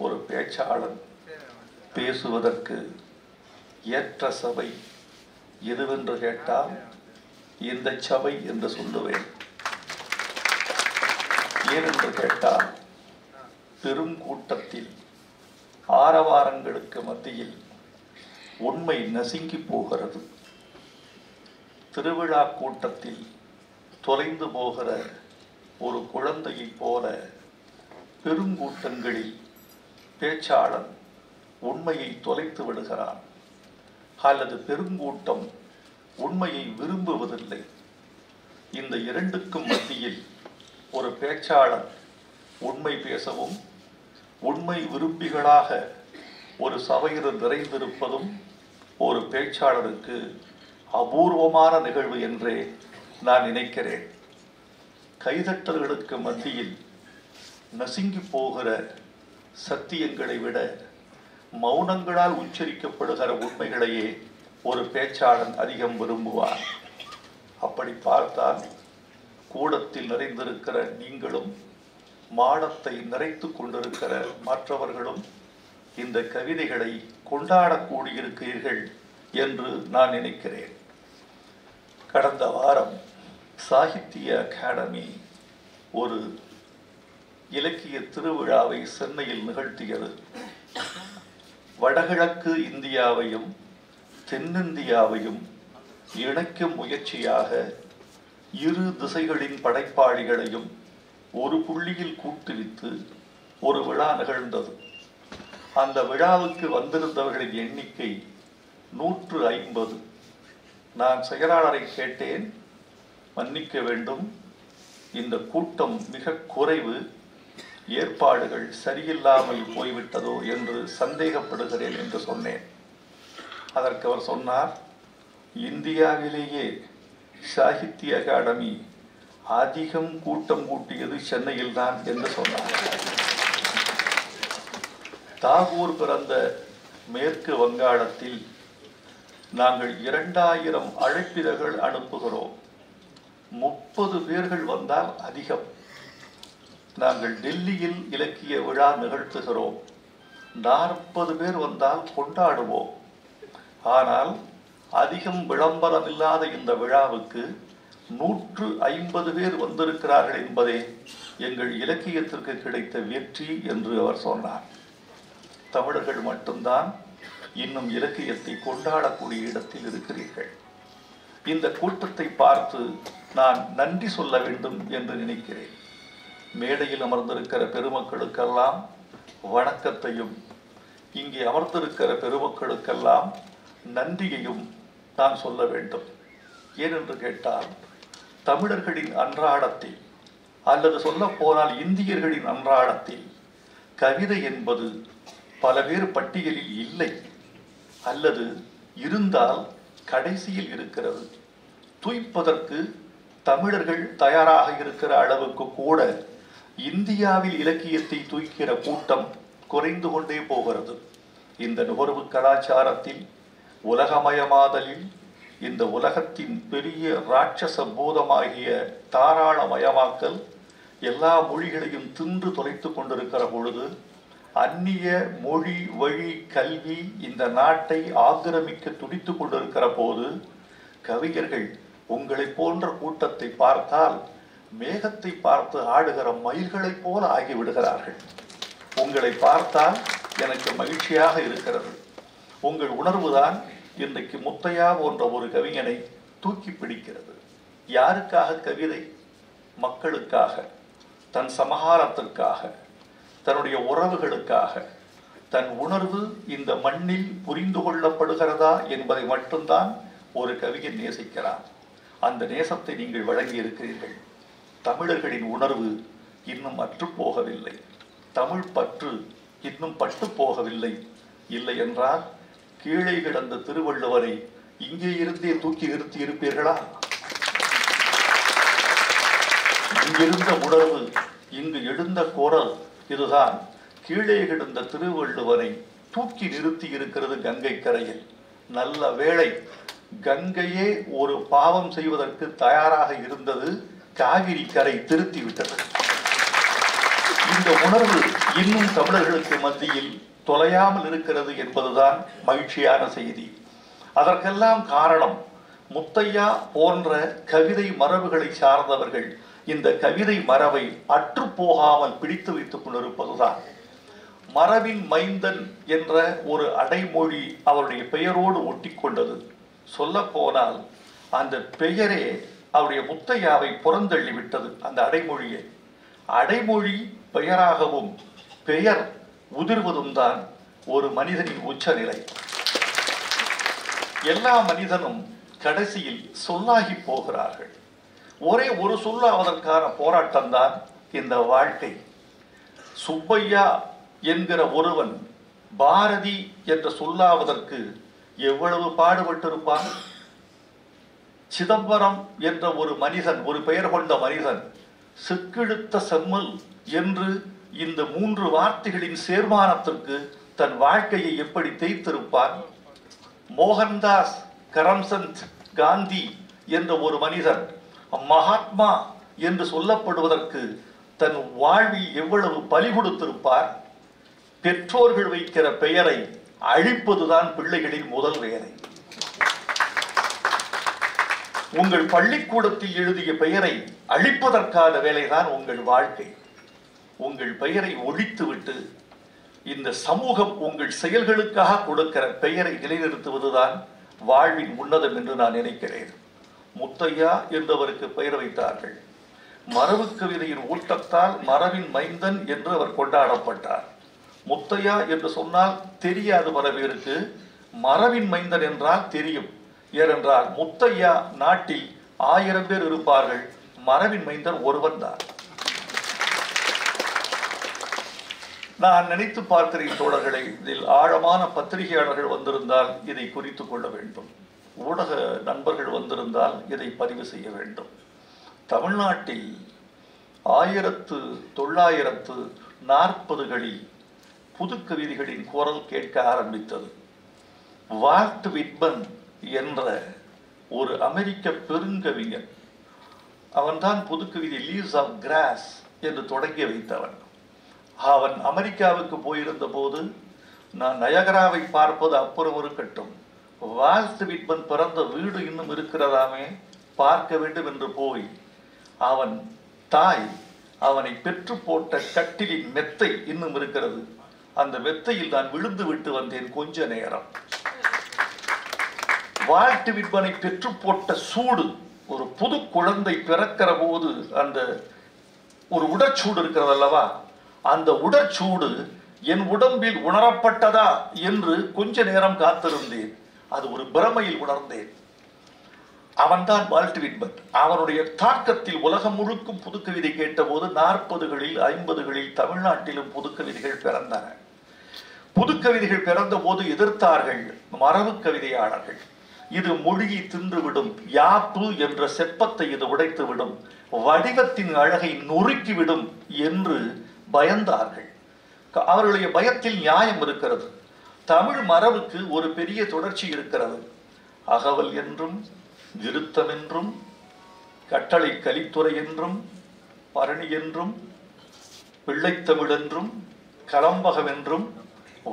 ஒரு பேச்சாளன் பேசுவதற்கு ஏற்ற சபை எதுவென்று கேட்டால் இந்த சபை என்று சொல்லுவேன். ஏனென்று கேட்டால் பெரும் கூட்டத்தில் ஆரவாரங்களுக்கு மத்தியில் உண்மை நசுங்கி போகிறது. திருவிழா கூட்டத்தில் தொலைந்து போகிற ஒரு குழந்தையைப் போல பெருங்கூட்டங்களில் பேச்சாளன் உண்மையை தொலைத்து விடுகிறான். அல்லது பெருங்கூட்டம் உண்மையை விரும்புவதில்லை. இந்த இரண்டுக்கும் மத்தியில் ஒரு பேச்சாளன் உண்மை பேசவும் உண்மை விரும்பிகளாக ஒரு சபையில் நிறைந்திருப்பதும் ஒரு பேச்சாளருக்கு அபூர்வமான நிகழ்வு என்றே நான் நினைக்கிறேன். கைதட்டல்களுக்கு மத்தியில் நசுங்கி போகிற சத்தியங்களை விட மௌனங்களால் உச்சரிக்கப்படுகிற உண்மைகளையே ஒரு பேச்சாளன் அதிகம் விரும்புவார். அப்படி பார்த்தால் கூடத்தில் நிறைந்திருக்கிற நீங்களும் மாடத்தை நிறைத்து கொண்டிருக்கிற மற்றவர்களும் இந்த கவிதைகளை கொண்டாடக்கூடியிருக்கிறீர்கள் என்று நான் நினைக்கிறேன். கடந்த வாரம் சாகித்ய அகாடமி ஒரு இலக்கிய திருவிழாவை சென்னையில் நிகழ்த்தியது. வடகிழக்கு இந்தியாவையும் தென்னிந்தியாவையும் இணைக்கும் முயற்சியாக இரு திசைகளின் படைப்பாளிகளையும் ஒரு புள்ளியில் கூட்டுவித்து ஒரு விழா நிகழ்ந்தது. அந்த விழாவுக்கு வந்திருந்தவர்களின் எண்ணிக்கை 150. நான் செயலாளரை கேட்டேன், மன்னிக்க வேண்டும், இந்த கூட்டம் மிக குறைவு, ஏற்பாடுகள் சரியில்லாமல் போய்விட்டதோ என்று சந்தேகப்படுகிறேன் என்று சொன்னேன். அதற்கு அவர் சொன்னார், இந்தியாவிலேயே சாகித்ய அகாடமி அதிகம் கூட்டம் கூட்டியது சென்னையில் தான் என்று சொன்னார். தாகூர் பிறந்த மேற்கு வங்காளத்தில் நாங்கள் 2000 அழைப்பிதழ்கள் அனுப்புகிறோம். 30 பேர்கள் வந்தால் அதிகம். நாங்கள் டெல்லியில் இலக்கிய விழா நிகழ்த்துகிறோம். 40 பேர் வந்தால் கொண்டாடுவோம். ஆனால் அதிகம் விளம்பரம் இல்லாத இந்த விழாவுக்கு 150 பேர் வந்திருக்கிறார்கள் என்பதே எங்கள் இலக்கியத்திற்கு கிடைத்த வெற்றி என்று அவர் சொன்னார். தமிழர்கள் மட்டும்தான் இன்னும் இலக்கியத்தை கொண்டாடக்கூடிய இடத்தில் இருக்கிறீர்கள். இந்த கூட்டத்தை பார்த்து நான் நன்றி சொல்ல வேண்டும் என்று நினைக்கிறேன். மேடையில் அமர்ந்திருக்கிற பெருமக்களுக்கெல்லாம் வணக்கத்தையும் இங்கே அமர்ந்திருக்கிற பெருமக்களுக்கெல்லாம் நன்றியையும் நான் சொல்ல வேண்டும். ஏனென்று கேட்டால் தமிழர்களின் அன்றாடத்தில் அல்லது சொல்ல போனால் இந்தியர்களின் அன்றாடத்தில் கவிதை என்பது பல பேர் பட்டியலில் இல்லை, அல்லது இருந்தால் கடைசியில் இருக்கிறது. தூய்ப்பதற்கு தமிழர்கள் தயாராக இருக்கிற அளவுக்கு கூட இந்தியாவில் இலக்கியத்தை தூய்க்கிற கூட்டம் குறைந்து கொண்டே போகிறது. இந்த நுகர்வு கலாச்சாரத்தில், உலகமயமாதலில், இந்த உலகத்தின் பெரிய ராட்சச பூதமாகிய தாராளமயமாக்கல் எல்லா மொழிகளையும் தின்று தொலைத்து கொண்டிருக்கிற பொழுது, அந்நிய மொழி வழி கல்வி இந்த நாட்டை ஆக்கிரமிக்க துடித்து கொண்டிருக்கிற போது, கவிஞர்கள் உங்களை போன்ற கூட்டத்தை பார்த்தால் மேகத்தை பார்த்து ஆடுகிற மயில்களைப் போல ஆகிவிடுகிறார்கள். உங்களை பார்த்தால் எனக்கு மகிழ்ச்சியாக இருக்கிறது. உங்கள் உணர்வுதான் இன்றைக்கு முத்தையா போன்ற ஒரு கவிஞனை தூக்கி பிடிக்கிறது. யாருக்காக கவிதை? மக்களுக்காக, தன் சமகாலத்திற்காக, தன்னுடைய உறவுகளுக்காக. தன் உணர்வு இந்த மண்ணில் புரிந்து கொள்ளப்படுகிறதா என்பதை மட்டும்தான் ஒரு கவிஞன் நேசிக்கிறான். அந்த நேசத்தை நீங்கள் வழங்கி இருக்கிறீர்கள். தமிழர்களின் உணர்வு இன்னும் அற்றுப்போகவில்லை. தமிழ் பற்று இன்னும் பட்டு போகவில்லை. இல்லை என்றால் கீழே கிடந்த திருவள்ளுவரை இங்கே இருந்தே தூக்கி நிறுத்தி இருப்பீர்களா? இங்கிருந்த உணர்வு, இங்கு எழுந்த குரல் இதுதான் கீழே கிடந்த திருவள்ளுவரை தூக்கி நிறுத்தி இருக்கிறது கங்கை கரையில். நல்ல வேளை, கங்கையே ஒரு பாவம் செய்வதற்கு தயாராக இருந்தது, காவிரி கரை திருத்தி விட்டது. இந்த உணர்வு இன்னும் தமிழர்களுக்கு மத்தியில் தொலையாமல் இருக்கிறது என்பதுதான் மகிழ்ச்சியான செய்தி. அதற்கெல்லாம் காரணம் முத்தையா போன்ற கவிதை மரபுகளை சார்ந்தவர்கள் இந்த கவிதை மரபை அற்றுப்போகாமல் பிடித்து வைத்துக் கொண்டிருப்பதுதான். மரபின் மைந்தன் என்ற ஒரு அடைமொழி அவருடைய பெயரோடு ஒட்டி கொண்டது. சொல்ல போனால் அந்த பெயரே அவருடைய முத்தையாவை புறந்தள்ளிவிட்டது. அந்த அடைமொழியை அடைமொழி பெயராகவும் பெயர் உதிர்வதும் தான் ஒரு மனிதனின் உச்சநிலை. எல்லா மனிதனும் கடைசியில் சொல்லாகி போகிறார்கள். ஒரே ஒரு சொல்லாவதற்கான போராட்டம் தான் இந்த வாழ்க்கை. சுப்பையா என்கிற ஒருவன் பாரதி என்ற சொல்லாவதற்கு எவ்வளவு பாடுபட்டிருப்பான். சிதம்பரம் என்ற ஒரு மனிதன், ஒரு பெயர் கொண்ட மனிதன், செக்கிழுத்த செம்மல் என்று இந்த 3 வார்த்தைகளின் சேர்மானத்திற்கு தன் வாழ்க்கையை எப்படி தேய்த்திருப்பான். மோகன்தாஸ் கரம்சந்த் காந்தி என்ற ஒரு மனிதன் மகாத்மா என்று சொல்லப்படுவதற்கு தன் வாழ்வில் எவ்வளவு பலி கொடுத்திருப்பார். பெற்றோர்கள் வைக்கிற பெயரை அழிப்பதுதான் பிள்ளைகளின் முதல் வேலை. உங்கள் பள்ளிக்கூடத்தில் எழுதிய பெயரை அழிப்பதற்கான வேலைதான் உங்கள் வாழ்க்கை. உங்கள் பெயரை ஒழித்துவிட்டு இந்த சமூகம் உங்கள் செயல்களுக்காக கொடுக்கிற பெயரை நிலைநிறுத்துவதுதான் வாழ்வின் உன்னதம் என்று நான் நினைக்கிறேன். முத்தையா என்றவருக்கு பெயர் வைத்தார்கள். மரபு கவிதையின் ஊட்டத்தால் மரபின் மைந்தன் என்று அவர் கொண்டாடப்பட்டார். முத்தையா என்று சொன்னால் தெரியாது பல பேருக்கு. மரபின் மைந்தன் என்றால் தெரியும். ஏனென்றால் முத்தையா நாட்டில் 1000 பேர் இருப்பார்கள், மரபின் மைந்தன் ஒருவன் தான். நான் நினைத்து பார்க்கிறேன் தோழர்களை, இதில் ஆழமான பத்திரிகையாளர்கள் வந்திருந்தால் இதை குறித்து கொள்ள வேண்டும். ஊடக நண்பர்கள் வந்திருந்தால் இதை பதிவு செய்ய வேண்டும். தமிழ்நாட்டில் 1940களில் புது கவிதைகளின் குரல் கேட்க ஆரம்பித்தது. வால்ட் விட்மன் என்ற ஒரு அமெரிக்க பெருங்கவிஞன், அவன்தான் புது கவிதை லீவ்ஸ் ஆஃப் கிராஸ் என்று தொடங்கி வைத்தவன். அவன் அமெரிக்காவுக்கு போயிருந்த போது நான் நயகராவை பார்ப்பது அப்புறம் இருக்கட்டும், வால்ட் விட்மன் பிறந்த வீடு இன்னும் இருக்கிறதாமே, பார்க்க வேண்டும் என்று போய் அவன் தாய் அவனை பெற்று போட்ட கட்டிலின் மெத்தை இன்னும் இருக்கிறது. அந்த மெத்தையில் நான் விழுந்து விட்டு வந்தேன் கொஞ்ச நேரம். வால்ட் விட்மனை பெற்று போட்ட சூடு, ஒரு புது குழந்தை பிறக்கிற போது அந்த ஒரு உடற்சூடு இருக்கிறது அல்லவா, அந்த உடற்சூடு என் உடம்பில் உணரப்பட்டதா என்று கொஞ்ச நேரம் காத்திருந்தேன். அது ஒரு பிரமையில் உணர்ந்தேன். அவன்தான் வால்ட் விட்மன். அவனுடைய தாக்கத்தில் உலகம் முழுக்கும் புதுக்கவிதை கேட்டபோது 40களில் 50களில் தமிழ்நாட்டிலும் புதுக்கவிதைகள் பிறந்தன. புதுக்கவிதைகள் பிறந்த போது எதிர்த்தார்கள் மரபு கவிதையாளர்கள். இது மொழியை தின்றுவிடும், யாப்பு என்ற செப்பத்தை இது உடைத்துவிடும், வடிவத்தின் அழகை நொறுக்கிவிடும் என்று பயந்தார்கள். அவர்களுடைய பயத்தில் நியாயம் இருக்கிறது. தமிழ் மரபுக்கு ஒரு பெரிய தொடர்ச்சி இருக்கிறது. அகவல் என்றும், விருத்தம் என்றும், கட்டளை கலித்துறை என்றும், பரணி என்றும், பிள்ளைத்தமிழ் என்றும், கலம்பகம் என்றும்,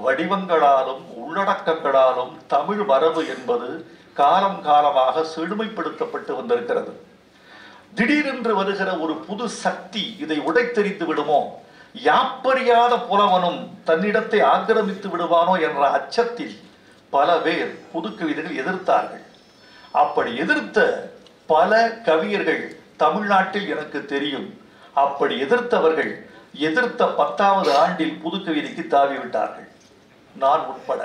வடிவங்களாலும் உள்ளடக்கங்களாலும் தமிழ் மரபு என்பது காலம் காலமாக செழுமைப்படுத்தப்பட்டு வந்திருக்கிறது. திடீரென்று வருகிற ஒரு புது சக்தி இதை உடைத்தெறிந்து விடுமோ, யாப்பறியாத புலவனும் தன்னிடத்தை ஆக்கிரமித்து விடுவானோ என்ற அச்சத்தில் பல பேர் புதுக்கவிதைகள் எதிர்த்தார்கள். அப்படி எதிர்த்த பல கவியர்கள் தமிழ்நாட்டில் எனக்கு தெரியும். அப்படி எதிர்த்தவர்கள் எதிர்த்த 10வது ஆண்டில் புதுக்கவிதைக்கு தாவிவிட்டார்கள், நான் உட்பட.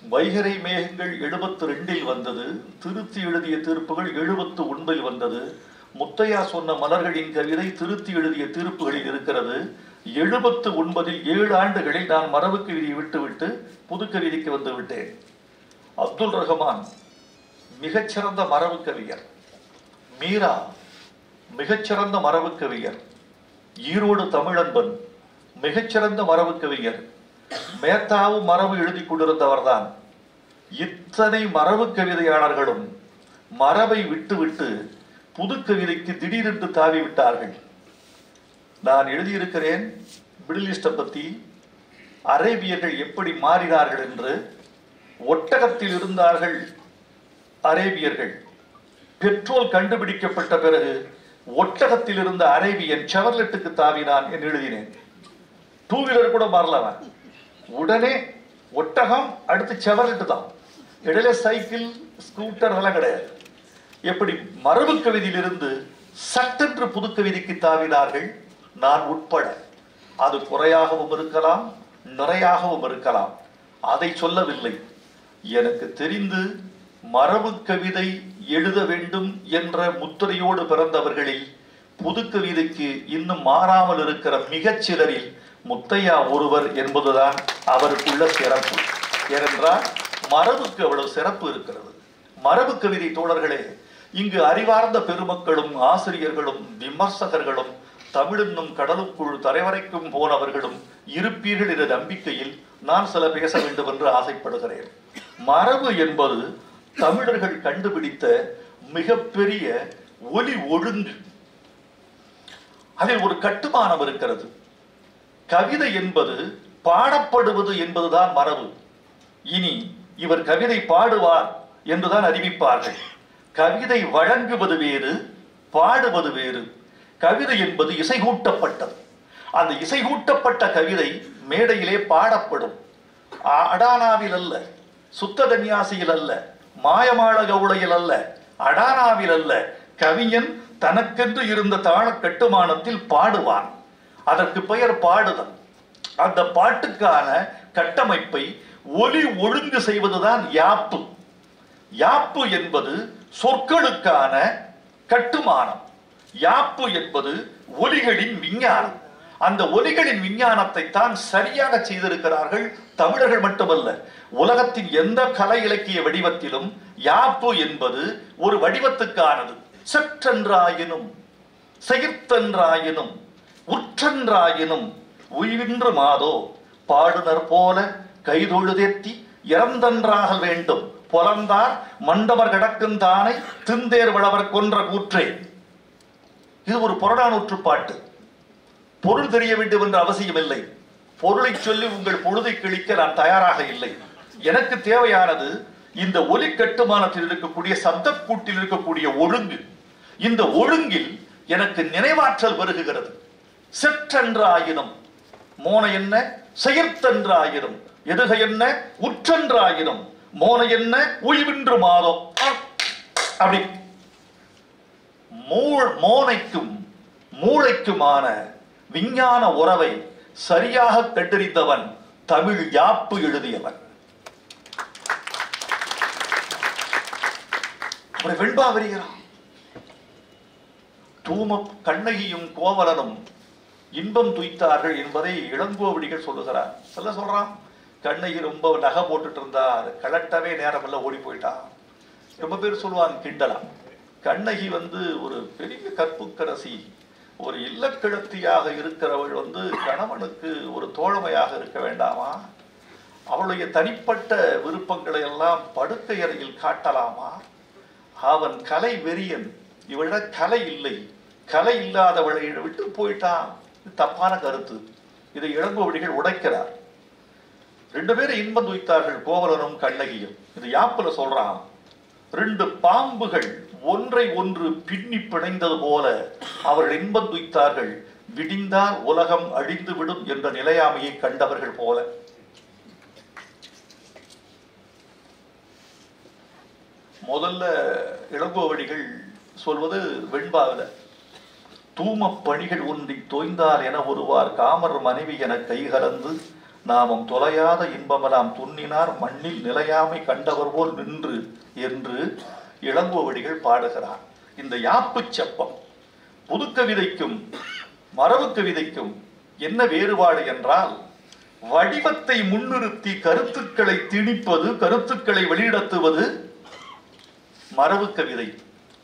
வைகறை மேகங்கள் 72ல் வந்தது. திருத்தி எழுதிய தீர்ப்புகள் 79ல் வந்தது. முத்தையா சொன்ன மலர்களின் கவிதை திருத்தி எழுதிய தீர்ப்புகளில் இருக்கிறது. 79ல் 7 ஆண்டுகளில் நான் மரபு கவிதையை விட்டுவிட்டு புதுக்கவிதைக்கு வந்து விட்டேன். அப்துல் ரஹ்மான் மிகச்சிறந்த மரபு கவிஞர், மீரா மிகச்சிறந்த மரபு கவிஞர், ஈரோடு தமிழன்பன் மிகச்சிறந்த மரபு கவிஞர், மேத்தாவும் மரபு எழுதி கொண்டிருந்தவர்தான். இத்தனை மரபு கவிதையாளர்களும் மரபை விட்டுவிட்டு புது கவிதைக்கு திடீரென்று தாவிவிட்டார்கள். நான் எழுதியிருக்கிறேன் மிடில் ஈஸ்டை பற்றி, அரேபியர்கள் எப்படி மாறினார்கள் என்று. ஒட்டகத்தில் இருந்தார்கள் அரேபியர்கள். பெட்ரோல் கண்டுபிடிக்கப்பட்ட பிறகு ஒட்டகத்தில் இருந்த அரேபியன் செவர்லெட்டுக்கு தாவினான் என்று எழுதினேன். 2 வீலர் கூட மாறலாம். உடனே ஒட்டகம், அடுத்து செவர்லெட்டு தான். இடையில சைக்கிள், ஸ்கூட்டர் எல்லாம் கிடையாது. எப்படி மரபு கவிதையிலிருந்து சட்டென்று புதுக்கவிதைக்கு தாவினார்கள், நான் உட்பட. அது குறையாகவும் இருக்கலாம், நிறையாகவும் இருக்கலாம். அதை சொல்லவில்லை. எனக்கு தெரிந்து மரபு கவிதை எழுத வேண்டும் என்ற முத்திரையோடு பிறந்தவர்களில் புதுக்கவிதைக்கு இன்னும் மாறாமல் இருக்கிற மிகச் சிலரில் முத்தையா ஒருவர் என்பதுதான் அவருக்குள்ள சிறப்பு. ஏனென்றால் மரபுக்கு அவ்வளவு சிறப்பு இருக்கிறது. மரபு கவிதை தோழர்களே, இங்கு அறிவார்ந்த பெருமக்களும் ஆசிரியர்களும் விமர்சகர்களும் தமிழ் என்னும் கடலுக்குள் தரைவரைக்கும் போனவர்களும் இருப்பீர்கள் என்ற நம்பிக்கையில் நான் சில பேச வேண்டும் என்று ஆசைப்படுகிறேன். மரபு என்பது தமிழர்கள் கண்டுபிடித்த மிகப்பெரிய ஒலி ஒழுங்கு. அதில் ஒரு கட்டுமானம் இருக்கிறது. கவிதை என்பது பாடப்படுவது என்பதுதான் மரபு. இனி இவர் கவிதை பாடுவார் என்றுதான் அறிவிப்பார்கள். கவிதை வழங்குவது வேறு, பாடுவது வேறு. கவிதை என்பது இசைகூட்டப்பட்டது. அந்த இசைகூட்டப்பட்ட கவிதை மேடையிலே பாடப்படும். அடானாவில் அல்ல, சுத்த தன்யாசியில் அல்ல, மாயமாள கவுளையில் அல்ல, அடானாவில் அல்ல. கவிஞன் தனக்கென்று இருந்த தாள கட்டுமானத்தில் பாடுவான். அதற்கு பெயர் பாடுதல். அந்த பாட்டுக்கான கட்டமைப்பை ஒலி ஒழுங்கு செய்வதுதான் யாப்பு. யாப்பு என்பது சொற்களுக்கான கட்டுமானம். யாப்பு என்பது ஒலிகளின் விஞ்ஞானம். அந்த ஒலிகளின் விஞ்ஞானத்தை தான் சரியாக செய்திருக்கிறார்கள் தமிழர்கள் மட்டுமல்ல, உலகத்தின் எந்த கலை இலக்கிய வடிவத்திலும் யாப்பு என்பது ஒரு வடிவத்துக்கானது. சற்றென்றாயினும், செயிர்த்தென்றாயினும், உற்றென்றாயினும் உய்வின்று மாதோ பாடுனர் போல கைதொழுதேத்தி இறந்தன்றாக வேண்டும் புலந்தார் மண்டவர் கடக்கும் தானை திந்தேர் வளவர் கொன்ற கூற்றே. இது ஒரு புறநானூற்று பாட்டு. பொருள் தெரிய வேண்டும் என்ற அவசியம் இல்லை. பொருளை சொல்லி உங்கள் பொழுதை கிழிக்க நான் தயாராக இல்லை. எனக்கு தேவையானது இந்த ஒலி கட்டுமானத்தில் இருக்கக்கூடிய சப்தக்கூட்டில் இருக்கக்கூடிய ஒழுங்கு. இந்த ஒழுங்கில் எனக்கு நினைவாற்றல் வருகிறது. செற்றென்றாயினும் மோன என்ன, செயற்தென்றாயினும் எதுக என்ன, உற்றென்றாயினும் மோன என்ன, உய்வின்று மாதம். அப்படி மோனைக்கும் மூளைக்குமான விஞ்ஞான உறவை சரியாக கண்டறிந்தவன் தமிழ் யாப்பு எழுதியவன். வெண்பா வருகிறான். தூம கண்ணகியும் கோவலனும் இன்பம் துய்த்தார்கள் என்பதை இளங்கோவடிகள் சொல்லுகிறார். சொல்றான், கண்ணகி ரொம்ப நகை போட்டுட்டு இருந்தார், கலட்டவே நேரம் இல்ல, ஓடி போயிட்டான். ரொம்ப பேர் சொல்லுவாங்க கிண்டலா, கண்ணகி ஒரு பெரிய கற்புக்கரசி, ஒரு இல்லக்கிழத்தியாக இருக்கிறவள் கணவனுக்கு ஒரு தோழமையாக இருக்க வேண்டாமா? அவளுடைய தனிப்பட்ட விருப்பங்களை எல்லாம் படுக்கை அறையில் காட்டலாமா? அவன் கலை வெறியன், இவளிட கலை இல்லை, கலை இல்லாதவளை விட்டு போயிட்டான். தப்பான கருத்து. இதை இளங்கோவடிகள் உடைக்கிறார். 2 பேரும் இன்பம் துய்த்தார்கள், கோவலனும் கண்ணகியும். இது யாப்புல சொல்றான். 2 பாம்புகள் ஒன்றை ஒன்று பின்னி பிணைந்தது போல அவர்கள் இன்பம் துய்த்தார்கள். விடிந்தால் உலகம் அழிந்து விடும் என்ற நிலையாமையை கண்டவர்கள் போல. முதல்ல இளங்கோவடிகள் சொல்வது வெண்பாவில, தூம பணிகள் ஒன்றி தோய்ந்தால் என ஒருவார் காமர் மனைவி என கைகலந்து நாமம் தொலையாத இன்பமெல்லாம் துண்ணினார் மண்ணில் நிலையாமை கண்டவர் போல் நின்று என்று இளங்கோவடிகள் பாடுகிறார். இந்த யாப்பு செப்பம் புதுக்கவிதைக்கும் மரபு கவிதைக்கும் என்ன வேறுபாடு என்றால், வடிவத்தை முன்னிறுத்தி கருத்துக்களை திணிப்பது, கருத்துக்களை வெளியிடத்துவது மரபு கவிதை.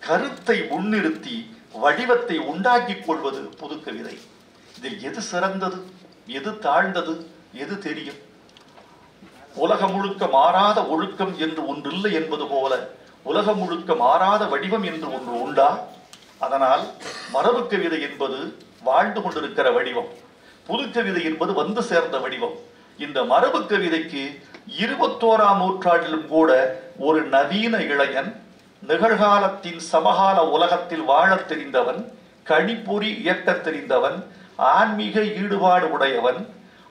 கருத்தை முன்னிறுத்தி வடிவத்தை உண்டாக்கிக் கொள்வது புதுக்கவிதை. இதில் எது சிறந்தது, எது தாழ்ந்தது, எது தெரியும்? உலகம் முழுக்க மாறாத ஒழுக்கம் என்று ஒன்றில்லை என்பது போல உலகம் முழுக்க மாறாத வடிவம் என்று ஒன்று உண்டா? அதனால் மரபு கவிதை என்பது வாழ்ந்து கொண்டிருக்கிற வடிவம். புதுக்கவிதை என்பது வந்து சேர்ந்த வடிவம். இந்த மரபு கவிதைக்கு 21ஆம் நூற்றாண்டிலும் கூட ஒரு நவீன இளைஞன், நிகழ்காலத்தின் சமகால உலகத்தில் வாழத் தெரிந்தவன், கணிப்பொறி இயக்கத் தெரிந்தவன், ஆன்மீக ஈடுபாடு உடையவன்,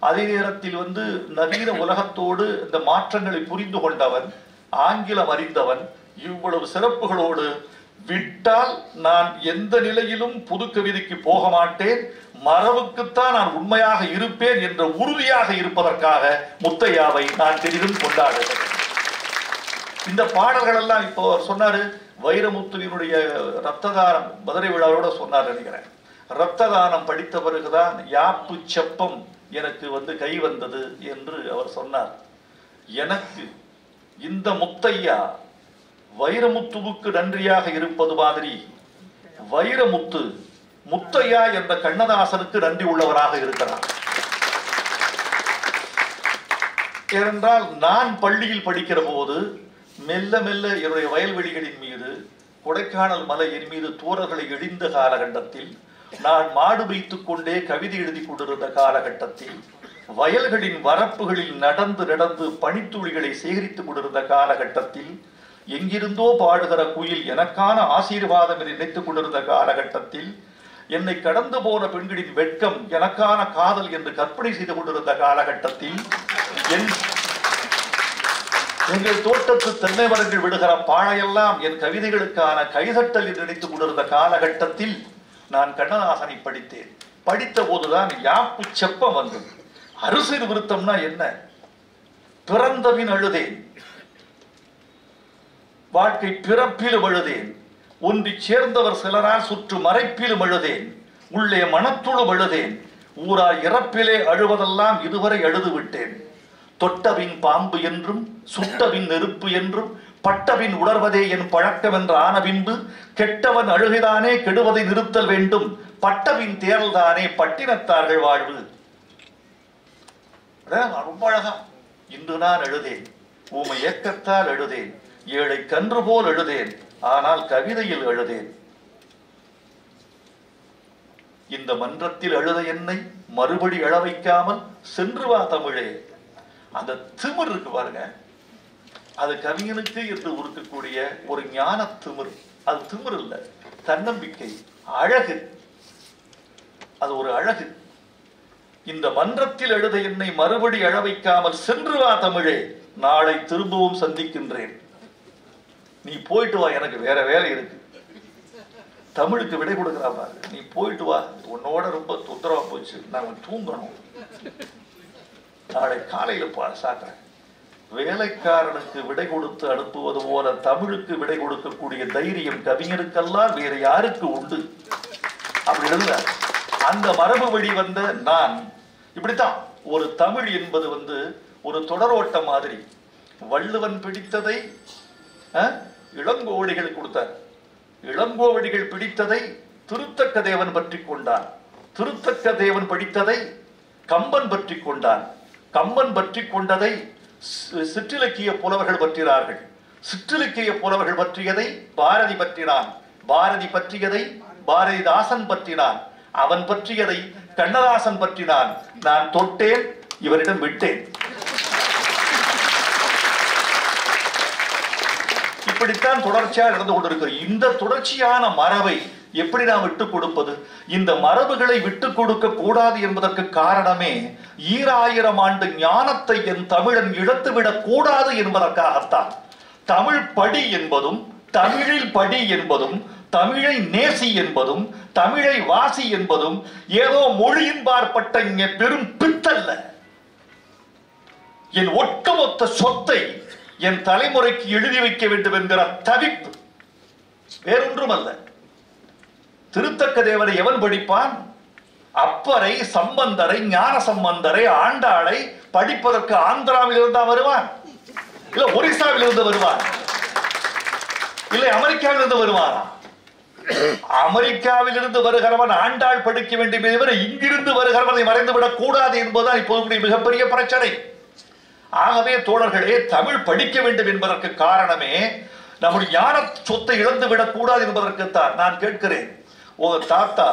அதே நேரத்தில் நவீன உலகத்தோடு இந்த மாற்றங்களை புரிந்து கொண்டவன், ஆங்கிலம் அறிந்தவன், இவ்வளவு சிறப்புகளோடு விட்டால் நான் எந்த நிலையிலும் புது கவிதைக்கு போக மாட்டேன், மரபுக்குத்தான் நான் உண்மையாக இருப்பேன் என்ற உறுதியாக இருப்பதற்காக முத்தையாவை நான் பெரிதும் கொண்டாடுகிறேன். இந்த பாடல்கள் எல்லாம் இப்போ சொன்னாரு, வைரமுத்துவினுடைய ரத்ததானம் மதுரை விழாவோட சொன்னார் நினைக்கிறேன். ரத்ததானம் படித்த பிறகுதான் யாப்பு செப்பம் எனக்கு கை வந்தது என்று அவர் சொன்னார். எனக்கு இந்த முத்தையா வைரமுத்துவுக்கு நன்றியாக இருப்பது மாதிரி வைரமுத்து முத்தையா என்ற கண்ணதாசனுக்கு நன்றி உள்ளவராக இருக்கிறார். ஏனென்றால் நான் பள்ளியில் படிக்கிற போது மெல்ல மெல்ல என்னுடைய வயல்வெளிகளின் மீது, கொடைக்கானல் மலையின் மீது தூரல்களை இடிந்த காலகட்டத்தில், நான் மாடு வைத்துக் கொண்டே கவிதை எழுதி கொண்டிருந்த காலகட்டத்தில், வயல்களின் வரப்புகளில் நடந்து நடந்து பனித்துளிகளை சேகரித்துக் கொண்டிருந்த காலகட்டத்தில், எங்கிருந்தோ பாடுகிற குயில் எனக்கான ஆசீர்வாதம் என்று நினைத்துக் கொண்டிருந்த காலகட்டத்தில், என்னை கடந்து போன பெண்களின் வெட்கம் எனக்கான காதல் என்று கற்பனை செய்து கொண்டிருந்த காலகட்டத்தில், எங்கள் தோட்டத்து தென்னை மரங்கள் விடுகிற பாழையெல்லாம் என் கவிதைகளுக்கான கைதட்டல் என்று நினைத்துக் கொண்டிருந்த காலகட்டத்தில் நான் கண்ணதாசனை படித்தேன். படித்த போதுதான் யாப்பு செப்பம் வந்தது. அறுசிறு விருத்தம்னா என்ன? பிறந்தபின் அழுதேன், வாழ்க்கை பிறப்பிலும் அழுதேன், ஒன்றி சேர்ந்தவர் சிலரால் சுற்று மறைப்பிலும் அழுதேன், உள்ளே மனத்துளும் அழுதேன், ஊரார் இறப்பிலே அழுவதெல்லாம் இதுவரை அழுது விட்டேன். தொட்டபின் பாம்பு என்றும் சுட்டபின் நெருப்பு என்றும் பட்டபின் உணர்வதே என் பழக்கம் என்று ஆன பின்பு, கெட்டவன் அழுகைதானே கெடுவதை நிறுத்தல் வேண்டும், பட்டபின் தேரல்தானே பட்டினத்தார்கள் வாழ்வு. ரொம்ப அழகா. இன்று நான் எழுதேன், ஊமை ஏக்கத்தால் எழுதேன், ஏழை கன்று போல் எழுதேன், ஆனால் கவிதையில் எழுதேன். இந்த மன்றத்தில் அழுத என்னை மறுபடி எழ வைக்காமல் சென்று வா தமிழே. அந்த திமிர் இருக்கு பாருங்க, அது கவிஞனுக்கு என்று இருக்கக்கூடிய ஒரு ஞான திமிர். அது திமிர் இல்ல, தன்னம்பிக்கை, அழகு. அது ஒரு அழகு. இந்த மன்றத்தில் எழுத என்னை மறுபடி எழ வைக்காமல் சென்று வா தமிழே, நாளை திரும்பவும் சந்திக்கின்றேன். நீ போயிட்டு வா, எனக்கு வேற வேலை இருக்கு. தமிழுக்கு விடை கொடுக்கிறா பாரு. நீ போயிட்டு வா, உன்னோட ரொம்ப தொந்தரவா போச்சு, நான் தூங்கணும், நாளை காலையில சாக்குறேன். வேலைக்காரனுக்கு விடை கொடுத்து அனுப்புவது போல தமிழுக்கு விடை கொடுக்கக்கூடிய தைரியம் கவிஞருக்கெல்லாம் வேற யாருக்கு உண்டு? அப்படி இருந்தார். அந்த மரபு வழி வந்த நான் இப்படித்தான். ஒரு தமிழ் என்பது ஒரு தொடரோட்ட மாதிரி. வள்ளுவன் பிடித்ததை இளங்கோவடிகள் கொடுத்தார். இளங்கோவடிகள் பிடித்ததை திருத்தக்க தேவன் பற்றி கொண்டான். திருத்தக்க தேவன் படித்ததை கம்பன் பற்றி கொண்டான். கம்பன் பற்றி கொண்டதை சிற்றிலக்கிய புலவர்கள் பற்றினார்கள். சிற்றிலக்கிய புலவர்கள் பற்றியதை பாரதி பற்றினான். பாரதி பற்றியதை பாரதிதாசன் பற்றினான். அவன் பற்றியதை கண்ணதாசன் பற்றினான். நான் தொட்டேன், இவரிடம் விட்டேன். இப்படித்தான் தொடர்ச்சியாக நடந்து கொண்டிருக்கிறது. இந்த தொடர்ச்சியான மரபை எப்படி நாம் விட்டுக் கொடுப்பது? இந்த மரபுகளை விட்டுக் கொடுக்க கூடாது என்பதற்கு காரணமே 2000 ஆண்டு ஞானத்தை என் தமிழன் இழந்துவிடக் கூடாது என்பதற்காகத்தான். தமிழ் படி என்பதும், தமிழில் படி என்பதும், தமிழை நேசி என்பதும், தமிழை வாசி என்பதும் ஏதோ மொழியின் பார்ப்பட்ட பெரும் பித்தல்ல. என் ஒட்டுமொத்த சொத்தை என் தலைமுறைக்கு எழுதி வைக்க வேண்டும் என்கிற தவிப்பு, வேறொன்றும் அல்ல. திருத்தக்க தேவரை எவன் படிப்பான்? அப்பரை, சம்பந்தரை, ஞான சம்பந்தரை, ஆண்டாளை படிப்பதற்கு ஆந்திராவில் இருந்தா வருவான், இல்ல ஒரிசாவில் இருந்து வருவான், இல்லை அமெரிக்காவில் இருந்து வருவானா? அமெரிக்காவில் இருந்து வருகிறவன் ஆண்டாள் படிக்க வேண்டும் என்பதை இங்கிருந்து வருகிறவனை மறைந்துவிடக் கூடாது என்பதுதான் இப்போது மிகப்பெரிய பிரச்சனை. ஆகவே தோழர்களே, தமிழ் படிக்க வேண்டும் என்பதற்கு காரணமே நம்முடைய ஞான சொத்தை இழந்து விடக் கூடாது என்பதற்குத்தான். நான் கேட்கிறேன், உங்க தாத்தா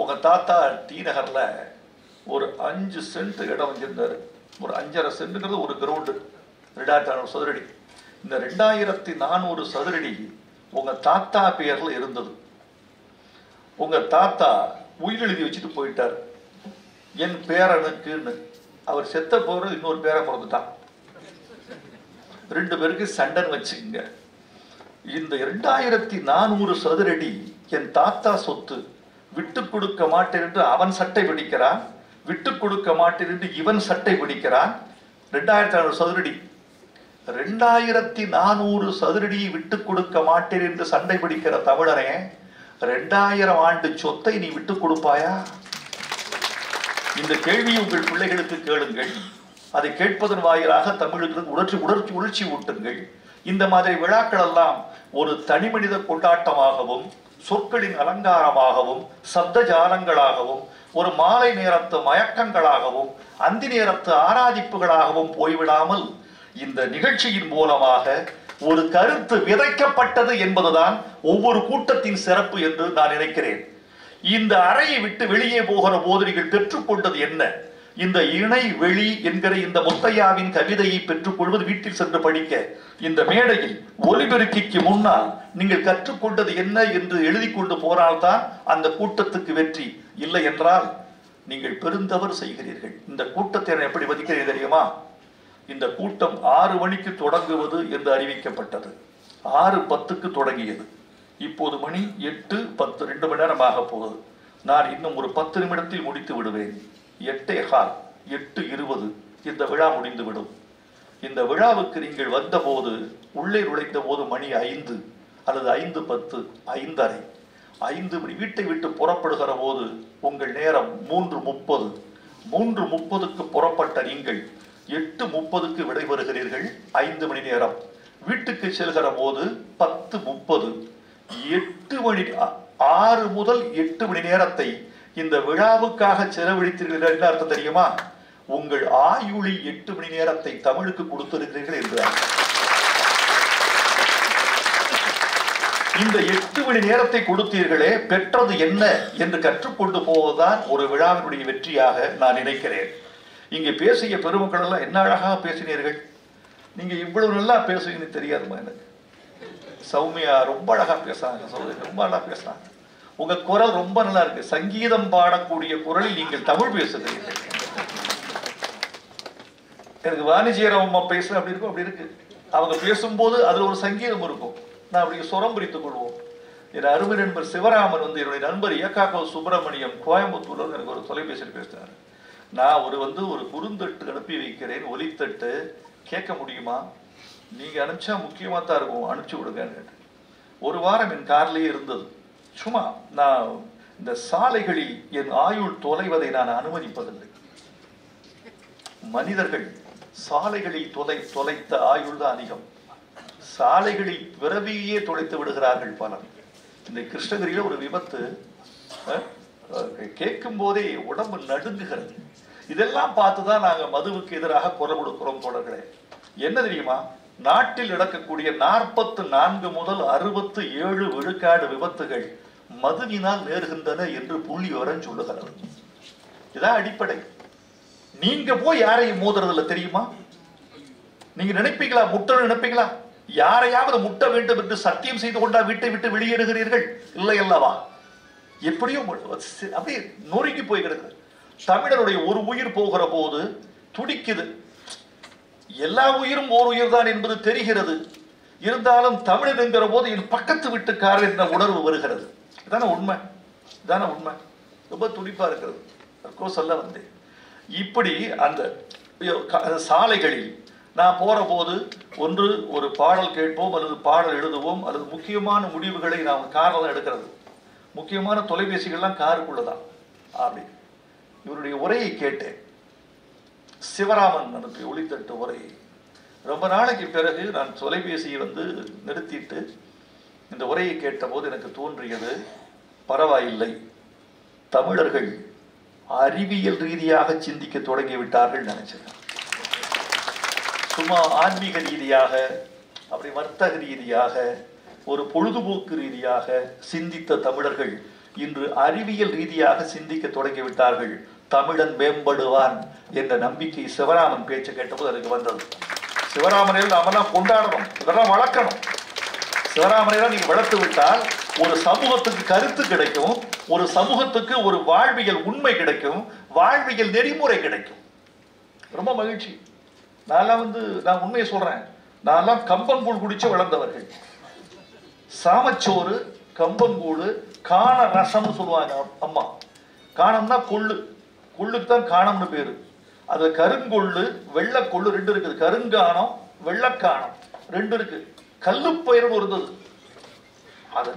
உங்க தாத்தா டி நகர்ல ஒரு 5 சென்ட் இடம் வச்சிருந்தாரு. ஒரு 5.5 சென்ட்ங்கிறது ஒரு கிரவுண்டு, 2400 சதுரடி. இந்த 2400 சதுரடி உங்க தாத்தா பெயர்ல இருந்தது. உங்க தாத்தா உயிர் எழுதி வச்சுட்டு போயிட்டார், என் பேரனுக்குன்னு. அவர் செத்த போற இன்னொரு பேரன் பிறந்துட்டான். 2 பேருக்கு சண்டைன்னு வச்சுங்க. இந்த 2400 சதுரடி என் தாத்தா சொத்து, விட்டு கொடுக்க மாட்டேன் என்று அவன் சட்டை பிடிக்கிறான், விட்டு கொடுக்க மாட்டேன் என்று இவன் சட்டை பிடிக்கிறான். 2400 சதுரடி, 2400 சதுரடியை விட்டு கொடுக்க மாட்டேன் என்று சண்டை பிடிக்கிற தமிழனே, 2000 ஆண்டு சொத்தை நீ விட்டு கொடுப்பாயா? இந்த கேள்வியை உங்கள் பிள்ளைகளுக்கு கேளுங்கள். அதை கேட்பதன் வாயிலாக தமிழுக்கு உணர்ச்சி ஊட்டுங்கள். இந்த மாதிரி விழாக்கள் எல்லாம் ஒரு தனி மனித கொண்டாட்டமாகவும், சொற்களின் அலங்காரமாகவும், சப்த ஜாலங்களாகவும், ஒரு மாலை நேரத்து மயக்கங்களாகவும், அந்தி நேரத்து ஆராதிப்புகளாகவும் போய்விடாமல் இந்த நிகழ்ச்சியின் மூலமாக ஒரு கருத்து விதைக்கப்பட்டது என்பதுதான் ஒவ்வொரு கூட்டத்தின் சிறப்பு என்று நான் நினைக்கிறேன். இந்த அறையை விட்டு வெளியே போகிற போது நீங்கள் பெற்றுக்கொண்டது என்ன? இந்த இணை வெளி என்கிற இந்த முத்தையாவின் கவிதையை பெற்றுக்கொள்வது, வீட்டில் சென்று படிக்க, இந்த மேடையில் ஒலிபெருக்கிக்கு முன்னால் நீங்கள் கற்றுக்கொண்டது என்ன என்று எழுதி கொண்டு போனால்தான் அந்த கூட்டத்துக்கு வெற்றி. இல்லை என்றால் நீங்கள் பெருந்தவறு செய்கிறீர்கள். இந்த கூட்டத்தை நான் எப்படி மதிக்கிறேன் தெரியுமா? இந்த கூட்டம் 6 மணிக்கு தொடங்குவது என்று அறிவிக்கப்பட்டது. 6:10க்கு தொடங்கியது. இப்போது மணி 8:10, 2 மணி நேரம் ஆக போகுது. நான் இன்னும் ஒரு 10 நிமிடத்தில் முடித்து விடுவேன். 8:15, 8:20 இந்த விழா முடிந்துவிடும். இந்த விழாவுக்கு நீங்கள் வந்தபோது, உள்ளே நுழைந்த போது மணி 5 அல்லது 5:10, 5:30, 5 மணி. வீட்டை விட்டு புறப்படுகிற போது உங்கள் நேரம் 3:30. 3:30க்கு புறப்பட்ட நீங்கள் 8:30க்கு விடைபெறுகிறீர்கள். 5 மணி நேரம். வீட்டுக்கு செல்கிற போது 10:30. 8 மணி, 6 முதல் 8 மணி நேரத்தை இந்த விழாவுக்காக செலவழித்தீர்கள். என்ன அர்த்தம் தெரியுமா? உங்கள் ஆயுளி 8 மணி நேரத்தை தமிழுக்கு கொடுத்திருக்கிறீர்கள் என்றார். இந்த 8 மணி நேரத்தை கொடுத்தீர்களே, பெற்றது என்ன என்று கற்றுக்கொண்டு போவதுதான் ஒரு விழாவினுடைய வெற்றியாக நான் நினைக்கிறேன். இங்கே பேசிய பெருமக்கள் எல்லாம் என்ன அழகாக பேசினீர்கள். நீங்க இவ்வளவு நல்லா பேசுவீங்கன்னு தெரியாதுமா எனக்கு. சௌமியா ரொம்ப அழகா பேசுறாங்க, ரொம்ப நல்லா பேசுறாங்க. உங்க குரல் ரொம்ப நல்லா இருக்கு. சங்கீதம் பாடக்கூடிய குரலில் நீங்கள் தமிழ் பேசுகிறீர்கள். எனக்கு வாணிஜியரம் அம்மா பேசுற அப்படி இருக்கும், அப்படி இருக்கு. அவங்க பேசும்போது அதுல ஒரு சங்கீதம் இருக்கும். நான் அப்படி சுரம் பிரித்துக் கொள்வோம். என் அருமை நண்பர் சிவராமன் என்னுடைய நண்பர் ஏகாக்கோ சுப்பிரமணியம் கோயம்புத்தூர்ல எனக்கு ஒரு தொலைபேசியில் பேசினார். நான் ஒரு குறுந்தட்டு அனுப்பி வைக்கிறேன், ஒலித்தட்டு கேட்க முடியுமா? நீங்க அனுப்பிச்சா முக்கியமா தான் இருக்கும், அனுப்பிச்சு விடுங்க. ஒரு வாரம் என் கார்லயே இருந்தது. சும்மா நான் இந்த சாலைகளில் என் ஆயுள் தொலைவதை நான் அனுமதிப்பதில்லை. மனிதர்கள் சாலைகளில் தொலைத்த ஆயுள் தான் அதிகம். சாலைகளில் பிறவியே தொலைத்து விடுகிறார்கள் பலர். இந்த கிருஷ்ணகிரியில ஒரு விபத்து, கேட்கும் போதே உடம்பு நடுங்குகிறது. இதெல்லாம் பார்த்துதான் நாங்க மதுவுக்கு எதிராக குரல் கொடுக்கிறோம் தோழர்களே. என்ன தெரியுமா? நாட்டில் நடக்கக்கூடிய 44 முதல் 67 விழுக்காடு விபத்துகள் மதுவினால் நேருகின்றன என்று புள்ளி விவரம் சொல்லுகிறது. இதான் அடிப்படை. நீங்க போய் யாரையும் மோதுறதில்ல தெரியுமா? நீங்க நினைப்பீங்களா, முட்டணும் நினைப்பீங்களா? யாரையாவது முட்ட வேண்டும் என்று சத்தியம் செய்து கொண்டா வீட்டை விட்டு வெளியேறுகிறீர்கள்? இல்லை அல்லவா? எப்படியோ அப்படியே நொறுங்கி போய் கிடக்குது. தமிழருடைய ஒரு உயிர் போகிற போது துடிக்குது. எல்லா உயிரும் ஓர் உயிர் தான் என்பது தெரிகிறது. இருந்தாலும் தமிழன் என்கிற போது என் பக்கத்து வீட்டுக்காரர் என்ற உணர்வு வருகிறது. இதான உண்மை, இதான உண்மை. ரொம்ப துடிப்பா இருக்கிறது. சொல்ல வந்தேன். இப்படி அந்த சாலைகளில் நான் போற போது ஒன்று ஒரு பாடல் கேட்போம், அல்லது பாடல் எழுதுவோம், அல்லது முக்கியமான முடிவுகளை நாம் காரில் தான் எடுக்கிறது. முக்கியமான தொலைபேசிகள்லாம் காருக்குள்ளதான். அப்படி இவருடைய உரையை கேட்டேன். சிவராமன் அனுப்பி ஒளித்தட்டு உரை. ரொம்ப நாளைக்கு பிறகு நான் தொலைபேசியை நிறுத்திட்டு இந்த உரையை கேட்ட போது எனக்கு தோன்றியது, பரவாயில்லை, தமிழர்கள் அறிவியல் ரீதியாக சிந்திக்க தொடங்கிவிட்டார்கள் நினைச்சேன். சும்மா ஆன்மீக ரீதியாக, அப்படி வர்த்தக ரீதியாக, ஒரு பொழுதுபோக்கு ரீதியாக சிந்தித்த தமிழர்கள் இன்று அறிவியல் ரீதியாக சிந்திக்க தொடங்கிவிட்டார்கள். தமிழன் மேம்படுவான் என்ற நம்பிக்கை சிவராமன் பேச்சு கேட்டபோது அதுக்கு வந்தது. சிவராமனை நாமெல்லாம் கொண்டாடணும், இதெல்லாம் வளர்க்கணும். சிவராமனை நீங்க வளர்த்து விட்டால் ஒரு சமூகத்துக்கு கருத்து கிடைக்கும், ஒரு சமூகத்துக்கு ஒரு வாழ்வியல் உண்மை கிடைக்கும், வாழ்வியல் நெறிமுறை கிடைக்கும். ரொம்ப மகிழ்ச்சி. நான் உண்மையை சொல்றேன், நான்லாம் கம்பங்கூழ் குடிச்சு வளர்ந்தவர்கள். சாமச்சோறு, கம்பங்கூழ், காண ரசம்னு சொல்லுவாங்க அம்மா. காணம்னா கொள்ளு, கொள்ளுக்கு தான் காணம்னு பேரு. அது கருங்கொள்ளு வெள்ளக்கொள்ளு ரெண்டு இருக்குது. கருங்கானம் வெள்ளக்கானம் ரெண்டு இருக்கு. கல்லுப்பயிர்னு இருந்தது. அது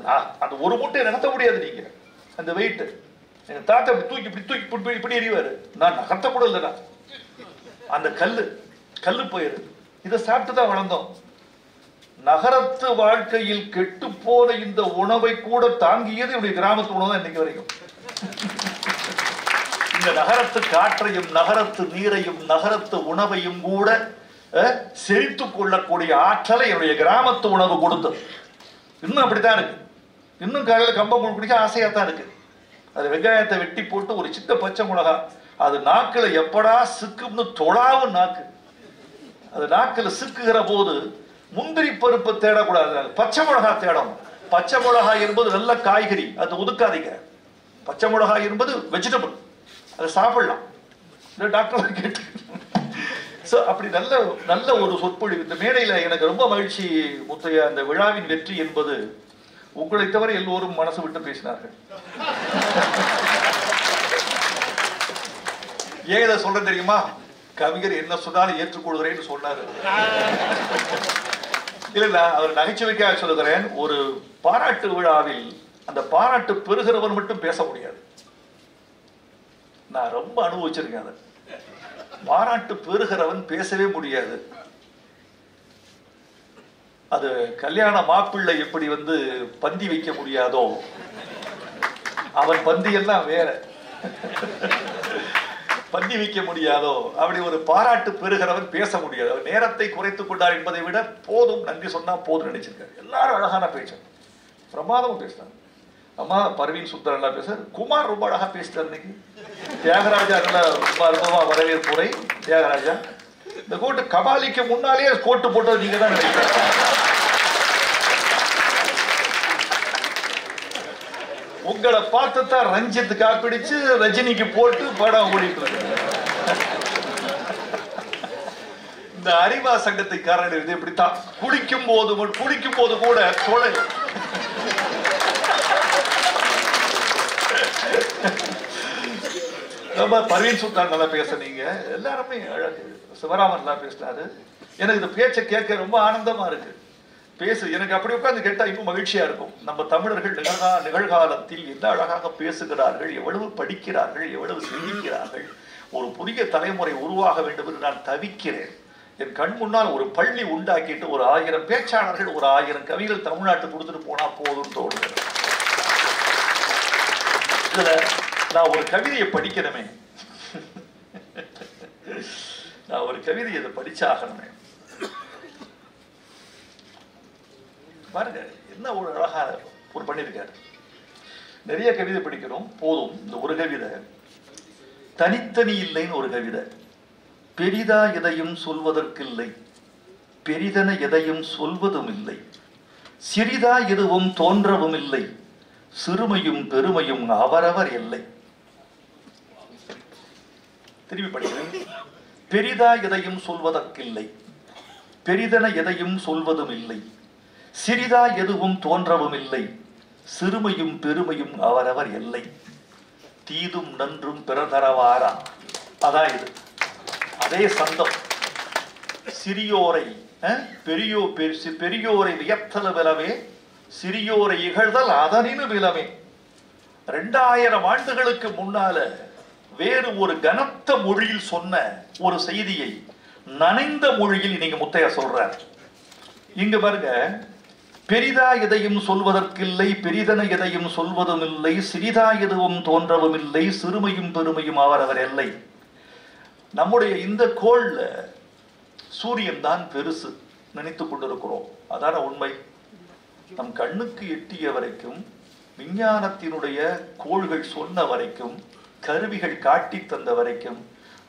அந்த ஒரு மூட்டையை நகர்த்த முடியாது நீங்க, அந்த வெயிட். எங்க தாத்தா இப்படி எறிவாரு, நான் நகர்த்த கூட இல்லைனா. அந்த கல்லுப்பயிர் இதை சாப்பிட்டு தான் வளர்ந்தோம். நகரத்து வாழ்க்கையில் கெட்டு போன இந்த உணவை கூட தாங்கியது என்னுடைய கிராமத்து உணவு தான் இன்னைக்கு வரைக்கும். இந்த நகரத்து காற்றையும் நகரத்து நீரையும் நகரத்து உணவையும் கூட செறித்துக் கொள்ளக்கூடிய ஆற்றலை என்னுடைய கிராமத்து உணவு கொடுத்தது. இன்னும் அப்படித்தான் இருக்கு. இன்னும் காலையில் கம்பங்கூழ் குடிக்க ஆசையா தான் இருக்கு. அது வெங்காயத்தை வெட்டி போட்டு ஒரு சின்ன பச்சை மிளகா, அது நாக்குல எப்படா சிக்கும்னு தொழாவும் நாக்கு. அது நாக்குல சிக்குகிற போது முந்திரி பருப்பு தேடக்கூடாது, பச்சை மிளகா தேடணும். பச்சை மிளகா என்பது நல்ல காய்கறி, அது ஒதுக்காதீங்க. பச்சை மிளகா என்பது வெஜிடபிள், அதை சாப்பிடலாம். டாக்டர் கேட்டு அப்படி நல்ல நல்ல ஒரு சொற்பொழிவு. இந்த மேடையில எனக்கு ரொம்ப மகிழ்ச்சி முத்தையா. இந்த விழாவின் வெற்றி என்பது உங்களை தவிர எல்லோரும் மனசு விட்டு பேசினார்கள். ஏன் இதை சொல்ற தெரியுமா? கவிஞர் என்ன சொன்னாலும் ஏற்றுக்கொள்கிறேன்னு சொன்னாரு. இல்ல, அவர் நகைச்சுவைக்காக சொல்லுகிறேன். ஒரு பாராட்டு விழாவில் அந்த பாராட்டு பெறுகிறவன் மட்டும் பேச முடியாது. நான் ரொம்ப அனுபவிச்சிருக்கேன். அதை பாராட்டு பெறுகிறவன் பேசவே முடியாது. அது கல்யாண மாப்பிள்ளை எப்படி பந்தி வைக்க முடியாதோ, அவன் பந்தி எல்லாம் வேற, பந்தி வைக்க முடியாதோ அப்படி ஒரு பாராட்டு பெறுகிறவன் பேச முடியாது. அவர் நேரத்தை குறைத்துக் கொண்டார் என்பதை விட போதும், நன்றி சொன்னா போதும் நினைச்சிருக்காரு. எல்லாரும் அழகான பேச்சு, பிரமாதமும் பேசினாங்க. அம்மா பர்வீன் சுந்தர் நல்லா பேசுறாரு, குமார் ரொம்ப அழகா பேசிட்டார். இன்னைக்கு தியாகராஜா நல்லா ரொம்ப அற்புதமா வரவேற்புரை. தியாகராஜா இந்த கோட்டு கபாலிக்கு முன்னாலேயே கோட்டு போட்டது நீங்க தான் நினைக்கிறீங்க. உங்களை பார்த்துதான் ரஞ்சித் காப்பிடிச்சு ரஜினிக்கு போட்டு படம் ஓடிட்டு இருக்கு. இந்த அறிவா சங்கத்தை காரணம் இது இப்படித்தான். குளிக்கும் போது கூட தொழில் பர்வீன் சுல்தான் நல்லா பேசுனீங்க. எல்லாருமே அழகு. சிவராமன் நல்லா பேசினாரு. எனக்கு இந்த பேச்சை கேட்க ரொம்ப ஆனந்தமா இருக்கு. எனக்கு அப்படி உட்கார்ந்து கேட்டா இன்னும் மகிழ்ச்சியா இருக்கும். நம்ம தமிழர்கள் நிகழ்காலத்தில் என்ன அழகாக பேசுகிறார்கள், எவ்வளவு படிக்கிறார்கள், எவ்வளவு சிந்திக்கிறார்கள். ஒரு புதிய தலைமுறை உருவாக வேண்டும் என்று நான் தவிக்கிறேன். என் கண் முன்னால் ஒரு பள்ளி உண்டாக்கிட்டு ஒரு 1000 பேச்சாளர்கள், ஒரு 1000 கவிகள் தமிழ்நாட்டுக்கு கொடுத்துட்டு போனா போதும் தோணுது. இதுல நான் ஒரு கவிதையை படிக்கணுமே, நான் ஒரு கவிதையை படிச்சாகணுமே. பாருங்க என்ன ஒரு அழகான ஒரு பண்ணிருக்காரு. நிறைய கவிதை படிக்கிறோம், போதும் இந்த ஒரு கவிதை. தனித்தனி இல்லைன்னு ஒரு கவிதை. பெரிதா எதையும் சொல்வதற்கில்லை, பெரிதென எதையும் சொல்வதும் இல்லை, சிறிதா எதுவும் தோன்றவும் இல்லை, சிறுமையும் பெருமையும் அவரவர் எல்லை. திரும்பி படிக்கிறேன். பெரிதா எதையும் சொல்வதற்கில்லை, பெரிதென எதையும் சொல்வதும் இல்லை, சிறிதா எதுவும் தோன்றவும் இல்லை, சிறுமையும் பெருமையும் அவரவர் எல்லை, தீதும் நன்றும் பிறதரவாரா. அதான் இது, அதே சந்தம். சிறியோரை பெரியோரை வியத்தல விலவே, சிறியோரை இகழ்தல் அதனினு விலவே. 2000 ஆண்டுகளுக்கு முன்னால வேறு ஒரு கனத்த மொழியில் சொன்ன ஒரு செய்தியை நனைந்த மொழியில் இன்னைக்கு முத்தையா சொல்றார். இங்க பாருங்க, பெரிதா எதையும் சொல்வதற்கில்லை, பெரிதென எதையும் சொல்வதும் இல்லை, சிறிதா எதுவும் தோன்றவும் இல்லை, சிறுமையும் பெருமையும் அவரவர் எல்லை. நம்முடைய இந்த கோள்ல சூரியன் தான் பெருசு நினைத்துக் கொண்டிருக்கிறோம். அதான உண்மை. நம் கண்ணுக்கு எட்டிய வரைக்கும் விஞ்ஞானத்தினுடைய கோள்கள் சொன்ன வரைக்கும், கருவிகள் காட்டி தந்த வரைக்கும்,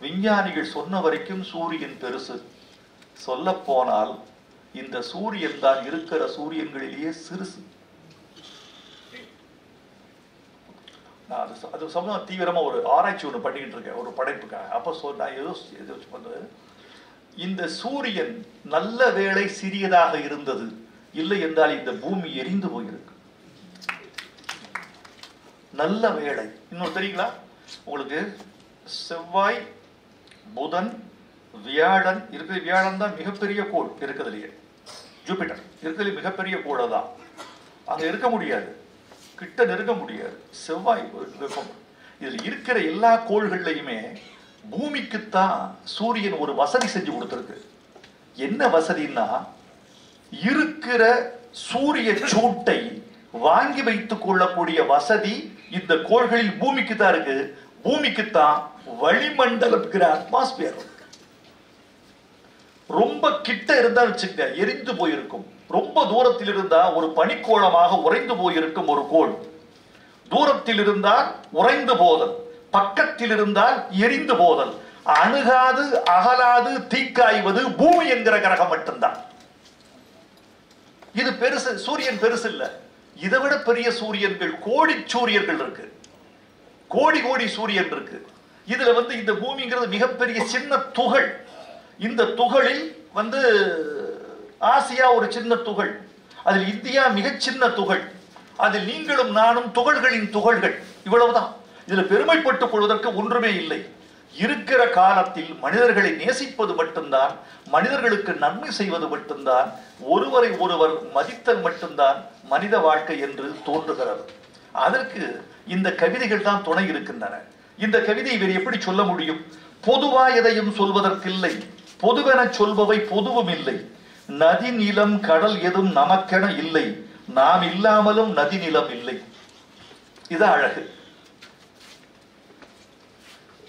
விஞ்ஞானிகள் சொன்ன வரைக்கும் சூரியன் பெருசு. சொல்ல போனால் இந்த சூரியன் தான் இருக்கிற சூரியன்களிலேயே சிறுசு. நான் அது சம்பந்தம் தீவிரமா ஒரு ஆராய்ச்சி ஒன்று பண்ணிக்கிட்டு இருக்கேன் ஒரு படைப்புக்காக. அப்போ நான் ஏதோ வந்து இந்த சூரியன் நல்ல வேளை சிறியதாக இருந்தது, இல்லை என்றால் இந்த பூமி எரிந்து போயிருக்கு. நல்ல வேளை. இன்னொரு தெரியுங்களா உங்களுக்கு? செவ்வாய், புதன், வியாழன் இருக்குது. வியாழன் தான் மிகப்பெரிய கோள் இருக்கிறதுலையே. ஜூபிட்டர் இருக்கிறதுல மிகப்பெரிய கோளை தான். அங்க இருக்க முடியாது, கிட்ட நெருங்க முடியாது. செவ்வாய் வெப்பம். இதில் இருக்கிற எல்லா கோள்கள்லையுமே பூமிக்குத்தான் சூரியன் ஒரு வசதி செஞ்சு கொடுத்திருக்கு. என்ன வசதின்னா, இருக்கிற சூரிய சூட்டை வாங்கி வைத்துக் கொள்ளக்கூடிய வசதி இந்த கோள்களில் பூமிக்கு தான் இருக்கு. பூமிக்குத்தான் வளிமண்டலம்ங்கிற அட்மாஸ்பியர். ரொம்ப கிட்ட இருந்தா வச்சுக்க எரிந்து போயிருக்கும். ரொம்ப தூரத்தில் இருந்தா ஒரு பனிக்கோளமாக உறைந்து போயிருக்கும் ஒரு கோள். தூரத்தில் இருந்தால் உறைந்து போதல், பக்கத்தில் இருந்தால் எரிந்து போதல். அணுகாது அகலாது தீக்காய்வது பூமி என்கிற கிரகம் மட்டும்தான். இது பெருசு. சூரியன் பெருசு இல்ல. இதை விட பெரிய சூரியன்கள், கோடி சூரியர்கள் இருக்கு. கோடி கோடி சூரியன் இருக்கு. இதுல வந்து இந்த பூமிங்கிறது மிகப்பெரிய சின்ன துகள். இந்த துகளில் வந்து ஆசியா ஒரு சின்ன துகள், அதில் இந்தியா மிகச் சின்ன துகள், அதில் நீங்களும் நானும் துகள்களின் துகள்கள். இவ்வளவுதான். இதுல பெருமைப்பட்டுக் கொள்வதற்கு ஒன்றுமே இல்லை. இருக்கிற காலத்தில் மனிதர்களை நேசிப்பது மட்டும்தான், மனிதர்களுக்கு நன்மை செய்வது மட்டும்தான், ஒருவரை ஒருவர் மதித்தல் மட்டும்தான் மனித வாழ்க்கை என்று தோன்றுகிறது. அதற்கு இந்த கவிதைகள் தான் துணை இருக்கின்றன. இந்த கவிதை வேறு எப்படி சொல்ல முடியும்? பொதுவா எதையும் சொல்வதற்கில்லை, பொதுவென சொல்பவை பொதுவும் இல்லை. நதி நிலம் கடல் எதுவும் நமக்கென இல்லை, நாம் இல்லாமலும் நதி நிலம் இல்லை. இது அழகு.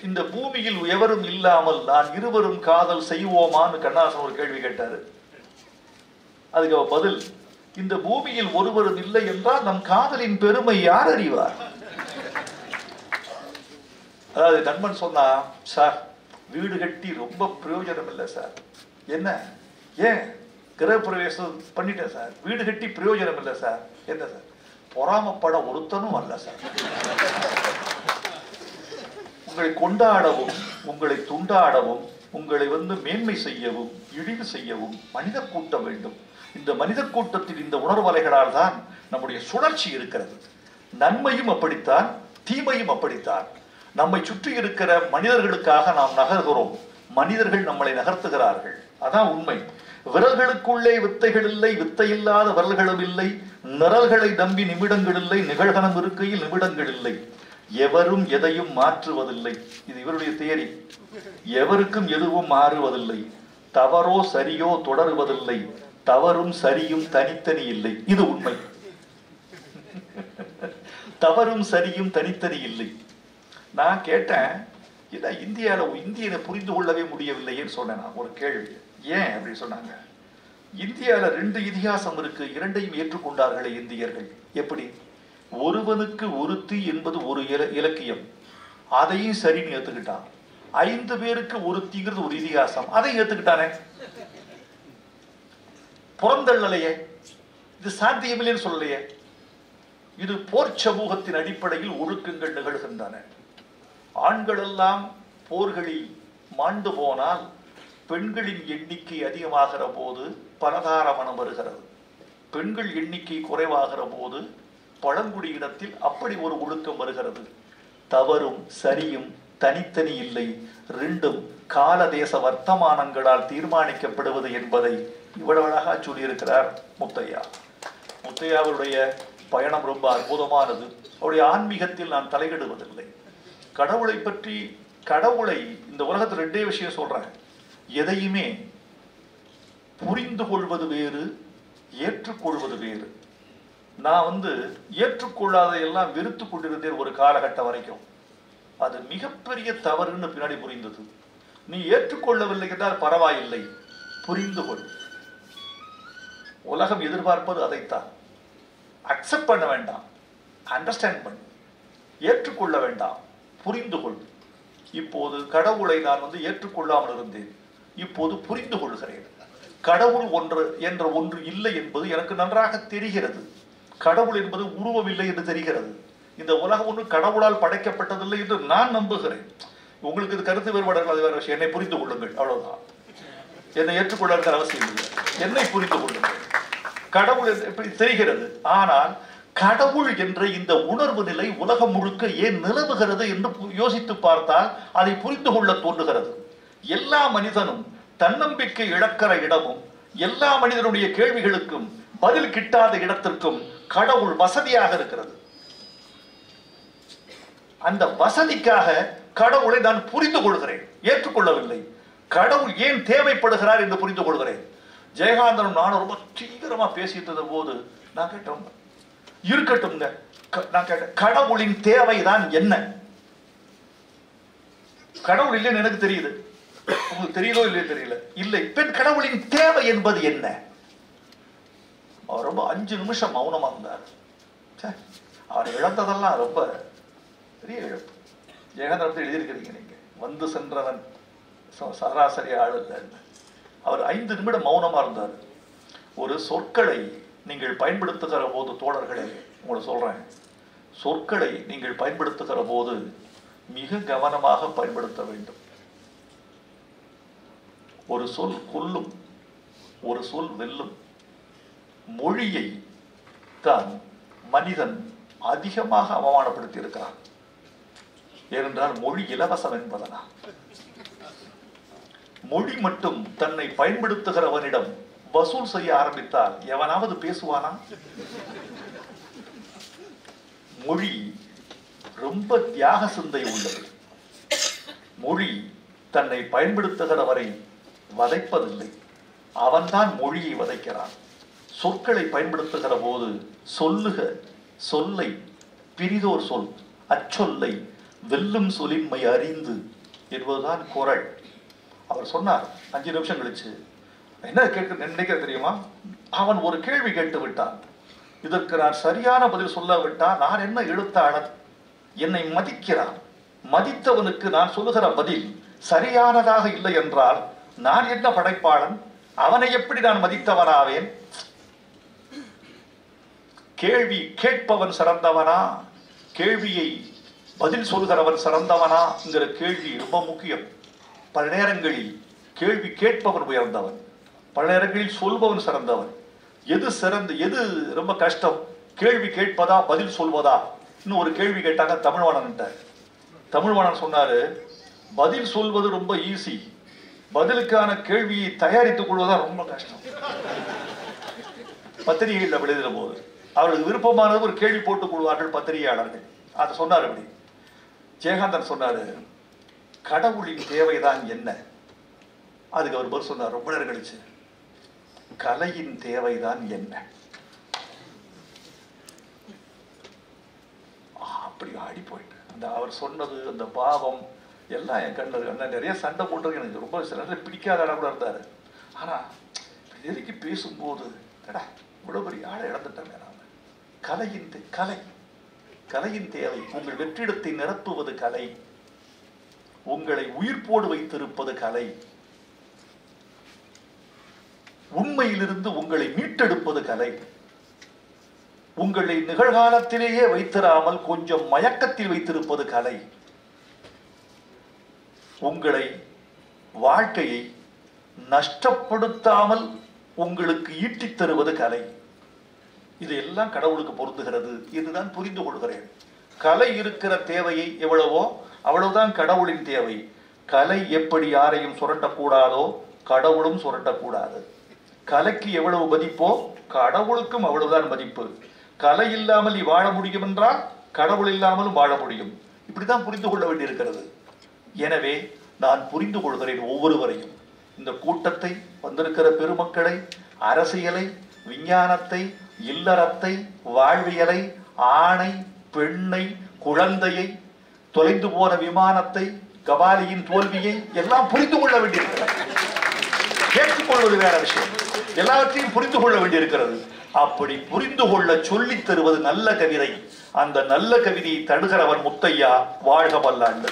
இந்த பூமியில் எவரும் இல்லாமல் நான் இருவரும் காதல் செய்வோமான்னு கண்ணாசன் ஒரு கேள்வி கேட்டாரு. அதுக்கு பதில், இந்த பூமியில் ஒருவரும் இல்லை என்றால் நம் காதலின் பெருமை யார் அறிவார்? அதாவது நண்பன் சொன்னா, சார் வீடு கட்டி ரொம்ப பிரயோஜனம் இல்லை சார். என்ன? ஏன்? கிரக பிரவேசம் பண்ணிட்டேன் சார், வீடு கட்டி பிரயோஜனம் இல்லை சார். என்ன சார்? பொறாமப்பட ஒருத்தனும் அல்ல சார். உங்களை கொண்டாடவும், உங்களை துண்டாடவும், உங்களை வந்து மேன்மை செய்யவும், இழிவு செய்யவும் மனித கூட்டம் வேண்டும். இந்த மனித கூட்டத்தில் இந்த உணர்வலைகளால் தான் நம்முடைய சுழற்சி இருக்கிறது. நன்மையும் அப்படித்தான், தீமையும் அப்படித்தான். நம்மை சுற்றி இருக்கிற மனிதர்களுக்காக நாம் நகர்கிறோம், மனிதர்கள் நம்மளை நகர்த்துகிறார்கள். அதான் உண்மை. விரல்களுக்குள்ளே வித்தைகள் இல்லை, வித்தை இல்லாத விரல்களும் இல்லை. நிரல்களை நம்பி நிமிடங்கள் இல்லை, நிகழ்கணம் இருக்கையில் நிமிடங்கள் இல்லை. எவரும் எதையும் மாற்றுவதில்லை. இது இவருடைய தியரி. எவருக்கும் எதுவும் மாறுவதில்லை. தவறோ சரியோ தொடருவதில்லை. தவறும் சரியும் தனித்தனி இல்லை. இது உண்மை. தவறும் சரியும் தனித்தனி இல்லை. நான் கேட்டேன், இந்தியனை புரிந்து கொள்ளவே முடியவில்லைன்னு சொன்னேன். நான் ஒரு கேள்வி, ஏன் அப்படி சொன்னாங்க? இந்தியாவில் 2 இதிகாசம் இருக்கு, 2ஐயும் ஏற்றுக்கொண்டார்களே இந்தியர்கள். எப்படி? ஒருவனுக்கு ஒருத்தி என்பது ஒரு இலக்கியம், அதையும் சரின்னு ஏத்துக்கிட்டான். 5 பேருக்கு ஒருத்திங்கிறது ஒரு இதிகாசம், அதை ஏத்துக்கிட்டானே. புறந்தள்ளலையே, இது சாத்தியமில்லைன்னு சொல்லலையே. இது போர் சமூகத்தின் அடிப்படையில் ஒழுக்கங்கள் நிகழ்கின்றன. ஆண்கள் எல்லாம் போர்களில் மாண்டு போனால் பெண்களின் எண்ணிக்கை அதிகமாகிற போது பலதார மனம் வருகிறது. பெண்கள் எண்ணிக்கை குறைவாகிற போது பழங்குடியிடத்தில் அப்படி ஒரு ஒழுக்கம் வருகிறது. தவறும் சரியும் தனித்தனி இல்லை, 2ம் கால தேச வர்த்தமானங்களால் தீர்மானிக்கப்படுவது என்பதை இவ்வளவு அழகா சொல்லியிருக்கிறார் முத்தையா. முத்தையாவுடைய பயணம் ரொம்ப அற்புதமானது. அவருடைய ஆன்மீகத்தில் நான் தலையிடுவதில்லை. கடவுளை பற்றி, கடவுளை இந்த உலகத்தில் 2 விஷயம் சொல்றேன். எதையுமே புரிந்து கொள்வது வேறு, ஏற்றுக்கொள்வது வேறு. நான் ஏற்றுக்கொள்ளாதையெல்லாம் வெறுத்து கொண்டிருந்தேன் ஒரு காலகட்டம் வரைக்கும். அது மிகப்பெரிய தவறுன்னு பின்னாடி புரிந்தது. நீ ஏற்றுக்கொள்ளவில்லை என்றால் பரவாயில்லை, புரிந்து கொள். உலகம் எதிர்பார்ப்பது அதைத்தான். அக்செப்ட் பண்ண வேண்டாம், அண்டர்ஸ்டாண்ட் பண்ணு, ஏற்றுக்கொள்ள வேண்டாம், புரிந்து கொள். இப்போது கடவுளை நான் ஏற்றுக்கொள்ளாமல் இருந்தேன், இப்போது புரிந்து கொள்கிறேன். கடவுள் என்ற ஒன்று இல்லை என்பது எனக்கு நன்றாக தெரிகிறது. கடவுள் என்பது உருவம் இல்லை என்று தெரிகிறது. இந்த உலகம் ஒன்று கடவுளால் படைக்கப்பட்டதில்லை என்று நான் நம்புகிறேன். உங்களுக்கு இது கருத்து வேறுபாடு, அது வேற விஷயம். என்னை புரிந்து கொள்ளுங்கள், அவ்வளவுதான். என்னை ஏற்றுக்கொள்ள அவசியம் இல்லை, என்னை புரிந்து கொள்ளுங்கள். கடவுள் எப்படி தெரிகிறது, ஆனால் கடவுள் என்ற இந்த உணர்வு நிலை உலகம் முழுக்க ஏன் நிலவுகிறது என்று யோசித்து பார்த்தால் அதை புரிந்து கொள்ள தோன்றுகிறது. எல்லா மனிதனும் தன்னம்பிக்கை இழக்கிற இடமும், எல்லா மனிதனுடைய கேள்விகளுக்கும் பதில் கிட்டாத இடத்திற்கும் கடவுள் வசதியாக இருக்கிறது. அந்த வசதிக்காக கடவுளை நான் புரிந்து கொள்கிறேன், ஏற்றுக்கொள்ளவில்லை. கடவுள் ஏன் தேவைப்படுகிறார் என்று புரிந்து கொள்கிறேன். ஜெயகாந்தனும் நானும் ரொம்ப தீவிரமா பேசிட்டு இருந்த போது நான் கேட்டோம், இருக்கட்டும்ங்க, நான் கேட்டேன், கடவுளின் தேவைதான் என்ன? கடவுள் இல்லைன்னு எனக்கு தெரியுது, உங்களுக்கு தெரியுதோ இல்லையோ தெரியல. இல்லை, பெண் கடவுளின் தேவை என்பது என்ன? அவர் ரொம்ப 5 நிமிஷம் மௌனமா இருந்தார். அவர் இழந்ததெல்லாம் ரொம்ப பெரிய இழப்பு. ஜெயகாந்தன் எழுதியிருக்கிறீங்க நீங்க, வந்து சென்றவன் சராசரி ஆள் இல்லை. அவர் 5 நிமிடம் மௌனமா இருந்தார். ஒரு சொற்களை நீங்கள் பயன்படுத்துகிற போது தோழர்களே, உங்களை சொல்றேன், சொற்களை நீங்கள் பயன்படுத்துகிற போது மிக கவனமாக பயன்படுத்த வேண்டும். ஒரு சொல் கொல்லும், ஒரு சொல் வெல்லும். மொழியை தான் மனிதன் அதிகமாக அவமானப்படுத்தி இருக்கிறான். ஏனென்றால் மொழி இலவசம் என்பதனா. மொழி மட்டும் தன்னை பயன்படுத்துகிறவனிடம் வசூல் செய்ய ஆரம்பித்தால் எவனாவது பேசுவானா? மொழி ரொம்ப தியாக சிந்தை உள்ளது. மொழி தன்னை பயன்படுத்துகிறவரை வதைப்பதில்லை, அவன்தான் மொழியை வதைக்கிறான். சொற்களை பயன்படுத்துகிற போது சொல்லுக சொல்லை பிரிதோர் சொல் அச்சொல்லை வெல்லும் சொலின்மை அறிந்து என்பதுதான் குறள். அவர் சொன்னார் 5 நிமிஷம் கழிச்சு, என்ன நினைக்கிற தெரியுமா, அவன் ஒரு கேள்வி கேட்டு விட்டான், இதற்கு நான் சரியான பதில் சொல்லாவிட்டால் நான் என்ன எழுத்தாளன்? என்னை மதிக்கிறான். மதித்தவனுக்கு நான் சொல்லுகிற பதில் சரியானதாக இல்லை என்றால் நான் என்ன படைப்பாளன்? அவனை எப்படி நான் மதித்தவனாவேன்? கேள்வி கேட்பவன் சிறந்தவனா, கேள்வியை பதில் சொல்கிறவன் சிறந்தவனா என்கிற கேள்வி ரொம்ப முக்கியம். பல நேரங்களில் கேள்வி கேட்பவன் உயர்ந்தவன், பல நேரங்களில் சொல்பவன் சிறந்தவன். எது சிறந்து, எது ரொம்ப கஷ்டம்? கேள்வி கேட்பதா பதில் சொல்வதா? இன்னும் ஒரு கேள்வி கேட்டாங்க தமிழ்வாணன். தமிழ்வாணன் சொன்னாரு, பதில் சொல்வது ரொம்ப ஈஸி, பதிலுக்கான கேள்வியை தயாரித்துக் கொள்வதா ரொம்ப கஷ்டம். பத்திரிகைகள் எழுதுகிற போது அவர்களுக்கு விருப்பமானது ஒரு கேள்வி போட்டுக் கொள்வார்கள் பத்திரிகையாளர்கள். அதை சொன்னார். அப்படி ஜெயகாந்தன் சொன்னாரு, கடவுளின் தேவைதான் என்ன? அதுக்கு அவர் பதில் சொன்னார் ரொம்ப நேரம் கழிச்சு, கலையின் தேவைதான் என்ன? அப்படி ஆடி போயிட்டு அந்த அவர் சொன்னது, அந்த பாவம் எல்லாம் என் கண்ணு. நிறைய சண்டை போட்டிருக்கு, எனக்கு ரொம்ப சில நேரத்தில் பிடிக்காத இடம் கூட இருந்தாரு. ஆனா நெருக்கி பேசும்போது இவ்வளவு பெரிய ஆளை இழந்துட்டேன். கலையின் தேவை. உங்கள் வெற்றிடத்தை நிரப்புவது கலை, உங்களை உயிர்ப்போடு வைத்திருப்பது கலை, உண்மையிலிருந்து உங்களை மீட்டெடுப்பது கலை, உங்களை நிகழ்காலத்திலேயே வைத்திராமல் கொஞ்சம் மயக்கத்தில் வைத்திருப்பது கலை, உங்களை வாழ்க்கையை நஷ்டப்படுத்தாமல் உங்களுக்கு ஈட்டித் தருவது கலை. இதெல்லாம் கடவுளுக்கு பொருந்துகிறது என்றுதான் புரிந்து கொள்கிறேன். கலை இருக்கிற தேவையை எவ்வளவோ அவ்வளவுதான் கடவுளின் தேவை. கலை எப்படி யாரையும் சுரண்டக்கூடாதோ கடவுளும் சுரண்டக்கூடாது. கலைக்கு எவ்வளவு மதிப்போ கடவுளுக்கும் அவ்வளவுதான் மதிப்பு. கலை இல்லாமல் நீ வாழ முடியும் என்றால் கடவுள் இல்லாமலும் வாழ முடியும். இப்படிதான் புரிந்து கொள்ள வேண்டியிருக்கிறது. எனவே நான் புரிந்து கொள்கிறேன் ஒவ்வொருவரையும், இந்த கூட்டத்தை, வந்திருக்கிற பெருமக்களை, அரசியலை, விஞ்ஞானத்தை, இல்லறத்தை, வாழ்வியலை, ஆணை, பெண்ணை, குழந்தையை, தொலைந்து போன விமானத்தை, கபாலியின் தோல்வியை எல்லாம் புரிந்து கொள்ள வேண்டியிருக்கிறது. ஏற்றுக்கொள்வது வேற விஷயம், எல்லாவற்றையும் புரிந்து கொள்ள வேண்டியிருக்கிறது. அப்படி புரிந்து கொள்ள சொல்லித் தருவது நல்ல கவிதை, அந்த நல்ல கவிதையை தடுகிறவர் முத்தையா. வாழ்க பல்லாண்டு.